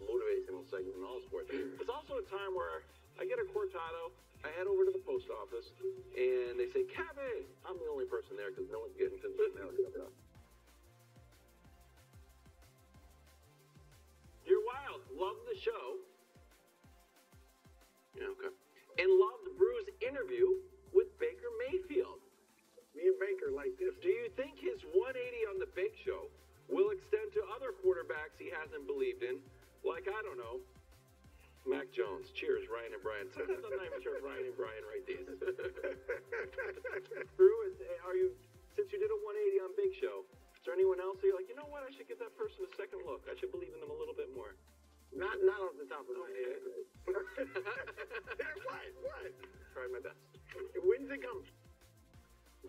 motivational segment in all sports. It's also a time where I get a cortado, I head over to the post office, and they say, Kevin! I'm the only person there because no one's getting to the mail. You're wild. Love the show. Yeah, okay. And loved Brou's interview with Baker Mayfield. Me and Baker like this. Do you think his 180 on the Big Show will extend to other quarterbacks he hasn't believed in? Like, I don't know, Mac Jones. Cheers, Ryan and Brian. Sometimes I'm not even sure if Ryan and Brian write these. Brou, are you, since you did a 180 on Big Show, is there anyone else that you're like, you know what, I should give that person a second look. I should believe in them a little bit more. Not off the top of my head. What? Try my best. When's it coming?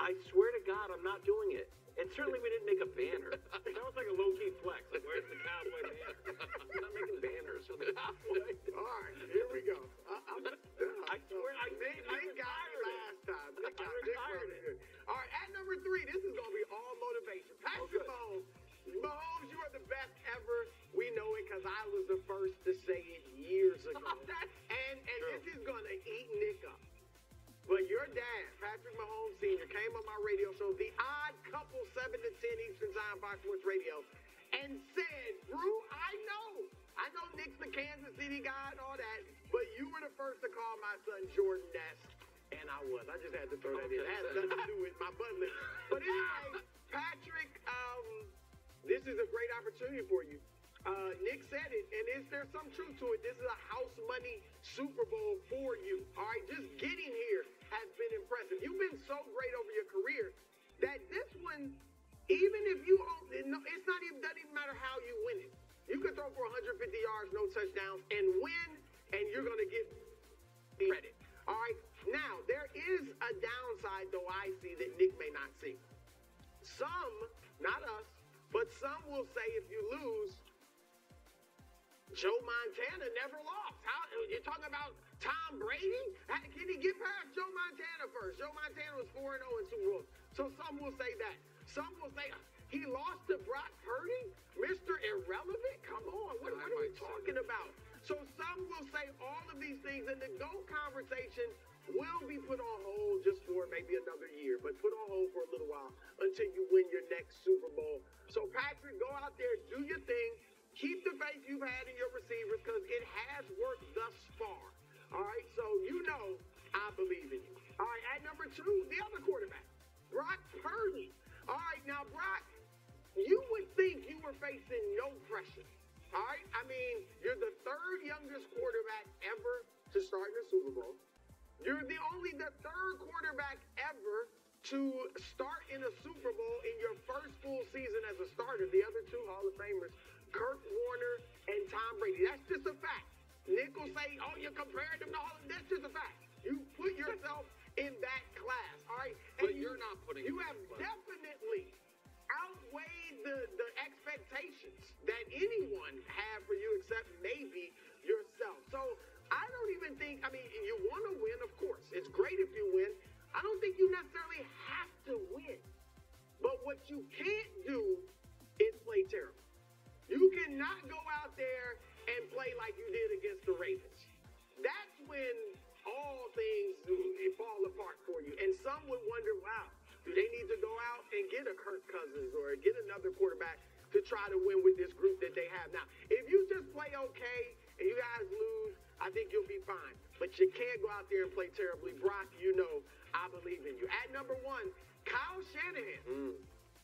I swear to God, I'm not doing it. And certainly we didn't make a banner. That was like a low-key flex. Like, where's the cowboy banner? I'm not making banners for the cowboy. All right, here we go. I swear, I got it last time. I retired it. All right, at number 3, this is going to be all motivation. Patrick Mahomes. Mahomes, you are the best ever. We know it because I was the first to say it years ago. And this is going to eat Nick up. But your dad, Patrick Mahomes Sr., came on my radio show, The Odd Couple, 7 to 10 Eastern Time, Fox Sports Radio, and said, Brou, I know Nick's the Kansas City guy and all that, but you were the first to call my son Jordan Ness. And I was. I just had to throw that in. It has nothing to do with my butler. But anyway, Patrick, this is a great opportunity for you. Nick said it, and there's some truth to it. This is a house money Super Bowl for you. All right, just getting here has been impressive. You've been so great over your career that this one, even if you, it's not even, doesn't even matter how you win it. You could throw for 150 yards, no touchdowns, and win, and you're going to get credit. All right, now, there is a downside, though, I see that Nick may not see. Some, not us, but some will say if you lose, Joe Montana never lost. You're talking about Tom Brady? Can he get past Joe Montana first? Joe Montana was 4-0 in Super Bowl. So some will say that. Some will say he lost to Brock Purdy? Mr. Irrelevant? Come on. What are we talking about? So some will say all of these things, and the GOAT conversation will be put on hold just for maybe another year, but put on hold for a little while until you win your next Super Bowl. So, Patrick, go out there, do your thing. Keep the faith you've had in your receivers because it has worked thus far. All right, so you know I believe in you. All right, at number 2, the other quarterback, Brock Purdy. All right, now, Brock, you would think you were facing no pressure. All right, I mean, you're the 3rd youngest quarterback ever to start in the Super Bowl. You're the 3rd quarterback ever to start in a Super Bowl in your first full season as a starter. The other 2 Hall of Famers, Kurt Warner and Tom Brady. That's just a fact. Nick will say, oh, you're comparing them to all of them. That's just a fact. You put yourself in that class, all right? And but you're not putting you have definitely outweighed the expectations that anyone had for you except maybe yourself. So I don't even think, I mean, you want to win, of course. It's great if you win. I don't think you necessarily have to win. But what you can't do is play terrible. You cannot go out there and play like you did against the Ravens. That's when all things fall apart for you. And some would wonder, wow, do they need to go out and get a Kirk Cousins or get another quarterback to try to win with this group that they have? Now, if you just play okay and you guys lose, I think you'll be fine. But you can't go out there and play terribly. Brock, you know I believe in you. At number 1, Kyle Shanahan.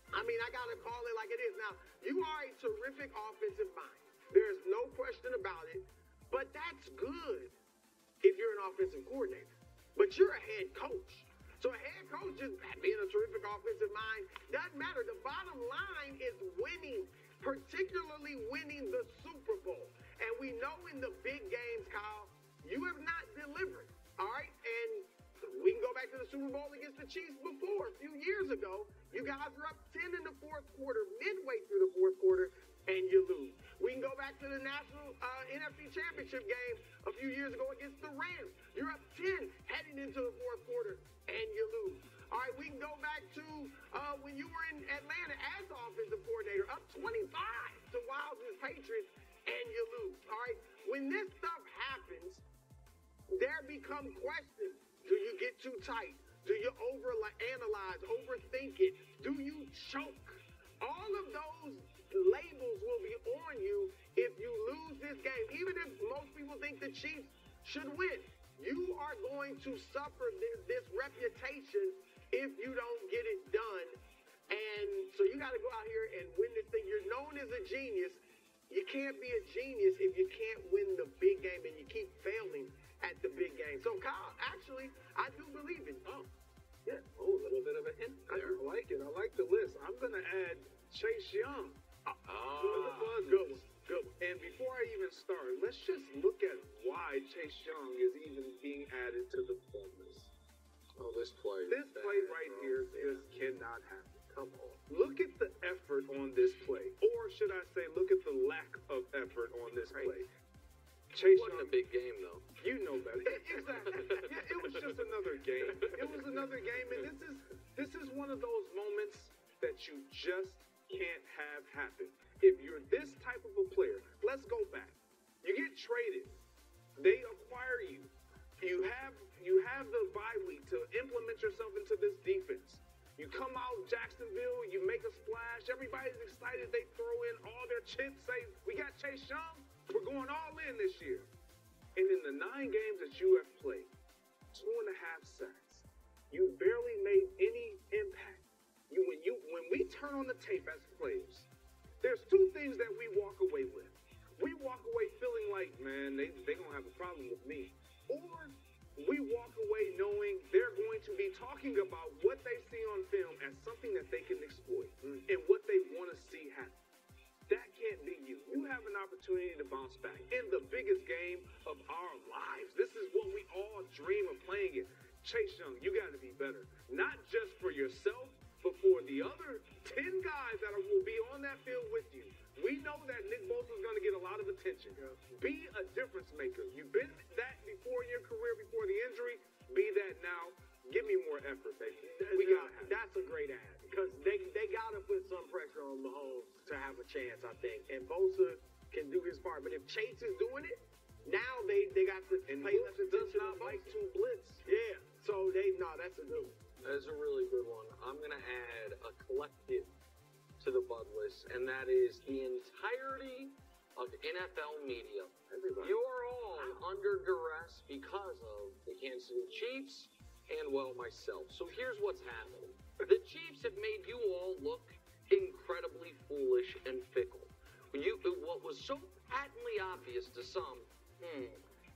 I mean, I got to call it like it is. Now, you are a terrific offensive mind. There's no question about it. But that's good if you're an offensive coordinator. But you're a head coach. So a head coach, just being a terrific offensive mind, doesn't matter. The bottom line is winning, particularly winning the Super Bowl. And we know in the big games, Kyle, you have not delivered, all right? And we can go back to the Super Bowl against the Chiefs before, a few years ago. You guys were up 10 in the 4th quarter, midway through the 4th quarter, and you lose. We can go back to the National NFC Championship game a few years ago against the Rams. You're up 10 heading into the 4th quarter, and you lose. All right, we can go back to when you were in Atlanta as the offensive coordinator, up 25 to Wilds' Patriots, and you lose. All when this stuff happens, there become questions. Do you get too tight? Do you overanalyze, overthink it? Do you choke? All of those labels will be on you if you lose this game. Even if most people think the Chiefs should win, you are going to suffer this reputation if you don't get it done. And so you got to go out here and win this thing. You're known as a genius. You can't be a genius if you can't win the big game and you keep failing at the big game. So, Kyle, actually, I do believe in you. Oh, yeah. Oh, a little bit of a hint there. I like it. I like the list. I'm going to add Chase Young. Good one. Good one. And before I even start, let's just look at why Chase Young is even being added to the club list. Oh, this play. This play right here just cannot happen. Come on. Look at the effort on this play. Or should I say, look at the lack of effort on this play. Chase It wasn't Young, a big game, though. you know better. Exactly. Yeah, it was just another game. It was another game, and this is one of those moments that you just can't have happen. If you're this type of a player, let's go back. You get traded. They acquire you. You have the bye week to implement yourself into this defense. You come out Jacksonville, you make a splash. Everybody's excited. They throw in all their chips, say, we got Chase Young. We're going all in this year. And in the 9 games that you have played, 2.5 sacks, you barely made any impact. When we turn on the tape as players, there's 2 things that we walk away with. We walk away feeling like, man, they gonna have a problem with me. Or we walk away knowing they're going to be talking about what they see on film as something that they can exploit and what they want to see happen. That can't be you. You have an opportunity to bounce back in the biggest game of our lives. This is what we all dream of playing it. Chase Young, you got to be better. Not just for yourself, but for the other 10 guys that will be on that field with you. We know that Nick Bosa is going to get a lot of attention. Be a difference maker. You've been that before in your career, before the injury. Be that now. Give me more effort, baby. That's a great ad because they got to put some pressure on Mahomes to have a chance, I think. And Bosa can do his part. But if Chase is doing it, now they got to pay less attention on like Bosa. to blitz. Yeah. So that's a good one. That is a really good one. I'm going to add a collective to the Bud list, and that is the entirety of NFL media. Everybody. You are all under duress because of the Kansas City Chiefs and, well, myself. So here's what's happening. The Chiefs have made you all look incredibly foolish and fickle. What was so patently obvious to some,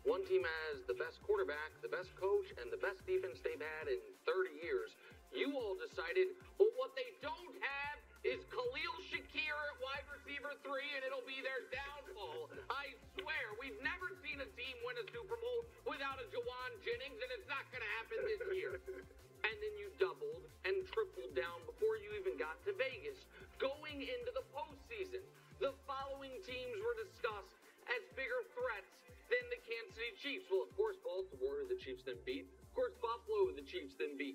one team has the best quarterback, the best coach, and the best defense they've had in 30 years. You all decided, well, what they don't have is Khalil Shakir at wide receiver 3, and it'll be their downfall. I swear, we've never seen a team win a Super Bowl without a Jawan Jennings, and it's not going to happen this year. And then you doubled and tripled down before you even got to Vegas. Going into the postseason, the following teams were discussed as bigger threats than the Kansas City Chiefs. Well, of course, Baltimore, who the Chiefs then beat. Of course, Buffalo, who the Chiefs then beat.